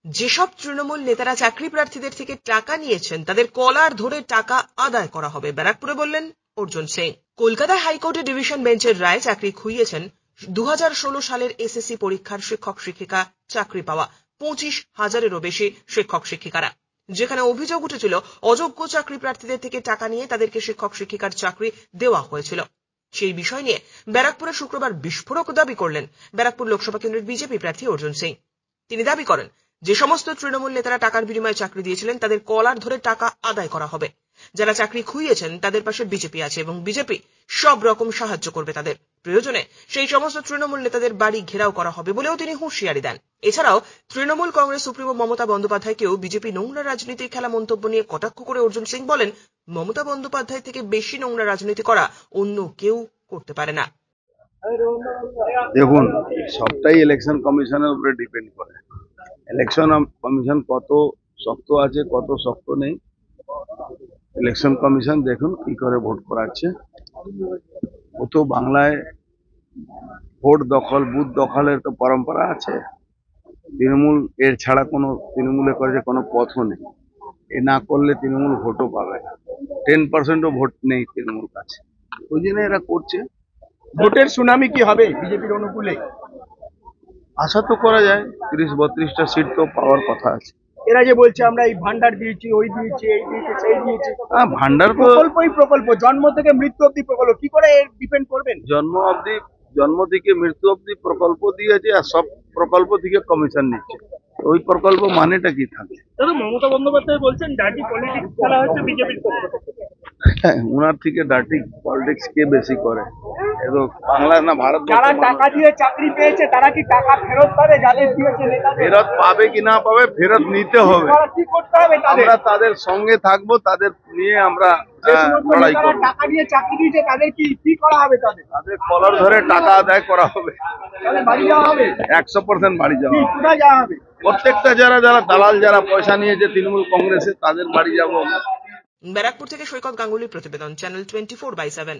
যেসব তৃণমূল নেতারা চাকরি প্রার্থীদের থেকে টাকা নিয়েছেন তাদের কলার ধরে টাকা আদায় করা হবে, ব্যারাকপুরে বললেন অর্জুন সিং। কলকাতা হাইকোর্টে ডিভিশন বেঞ্চের রায় চাকরি খুইয়েছেন 2016 সালের এসএসসি পরীক্ষার শিক্ষক শিক্ষিকা চাকরি পাওয়া 25,000-এরও বেশি শিক্ষক শিক্ষিকারা, যেখানে অভিযোগ উঠেছিল অযোগ্য চাকরি প্রার্থীদের থেকে টাকা নিয়ে তাদেরকে শিক্ষক শিক্ষিকার চাকরি দেওয়া হয়েছিল। সেই বিষয় নিয়ে ব্যারাকপুরে শুক্রবার বিস্ফোরক দাবি করলেন ব্যারাকপুর লোকসভা কেন্দ্রের বিজেপি প্রার্থী অর্জুন সিং। তিনি দাবি করেন যে সমস্ত তৃণমূল নেতারা টাকার বিনিময়ে চাকরি দিয়েছিলেন তাদের কলার ধরে টাকা আদায় করা হবে। যারা চাকরি খুইয়েছেন তাদের পাশে বিজেপি আছে এবং বিজেপি সব রকম সাহায্য করবে তাদের। প্রয়োজনে সেই সমস্ত তৃণমূল নেতাদের বাড়ি ঘেরাও করা হবে বলেও তিনি হুঁশিয়ারি দেন। এছাড়াও তৃণমূল কংগ্রেস সুপ্রিমো মমতা বন্দ্যোপাধ্যায়কেও বিজেপি নোংরা রাজনীতির খেলা মন্তব্য নিয়ে কটাক্ষ করে অর্জুন সিং বলেন, মমতা বন্দ্যোপাধ্যায় থেকে বেশি নোংরা রাজনীতি করা অন্য কেউ করতে পারে না। দেখুন, সবটাই ইলেকশন কমিশনের উপরে ডিপেন্ড করে। ইলেকশন কমিশন কত শক্ত আছে কত শক্ত নেই, ইলেকশন কমিশন দেখুন কি করে ভোট করাচ্ছে। ও তো বাংলায় ভোট দখল বুথ দখলের তো পরম্পরা আছে। তৃণমূল এর ছাড়া কোনো তৃণমূলে করে কোনো পথও নেই। এ না করলে তৃণমূল ভোটও পাবে না। 10%ও ভোট নেই তৃণমূল কাছে, ওই জন্য এরা করছে। ভোটের সুনামি কি হবে বিজেপির অনুকূলে? আশা তো করা যায় 30-32টা সিট তো পাওয়ার কথা আছে। এরা যে বলছে আমরা এই ভান্ডার দিয়েছি, ওই দিয়েছি, এই দিয়েছি, সেই দিয়েছি। ভান্ডার প্রকল্পই প্রকল্প, জন্ম থেকে মৃত্যু অব্দি প্রকল্প, কি করে এর ডিপেন্ড করবেন? জন্ম থেকে মৃত্যু অব্দি প্রকল্প দিয়েছে, আর সব প্রকল্প থেকে কমিশন নিচ্ছে। ওই প্রকল্প মানেটা কি থাকে? মমতা বন্দ্যোপাধ্যায় বলছেন ডার্টি পলিটিক্স খেলা হচ্ছে বিজেপির পক্ষ থেকে। উনার থেকে ডার্টি পলিটিক্স কে বেশি করে? বাংলা না ভারত? যারা টাকা দিয়ে চাকরি পেয়েছে তারা কি টাকা ফেরত পাবে? যাদের দিয়েছে ফেরত পাবে কি না পাবে, ফেরত নিতে হবে। কি করতে হবে? আমরা তাদের সঙ্গে থাকবো, তাদের নিয়ে আমরা লড়াই করবো। টাকা দিয়ে চাকরি দিয়েছে তাদের কি করা হবে? তাদের কলার ধরে টাকা আদায় করা হবে, বাড়ি যাওয়া হবে, 100% বাড়ি যাওয়া হবে। কোথায় যাওয়া হবে? প্রত্যেকটা যারা দালাল যারা পয়সা নিয়েছে তৃণমূল কংগ্রেসে, তাদের বাড়ি যাবো। ব্যারাকপুর থেকে সৈকত গাঙ্গুলির প্রতিবেদন, চ্যানেল 24/7।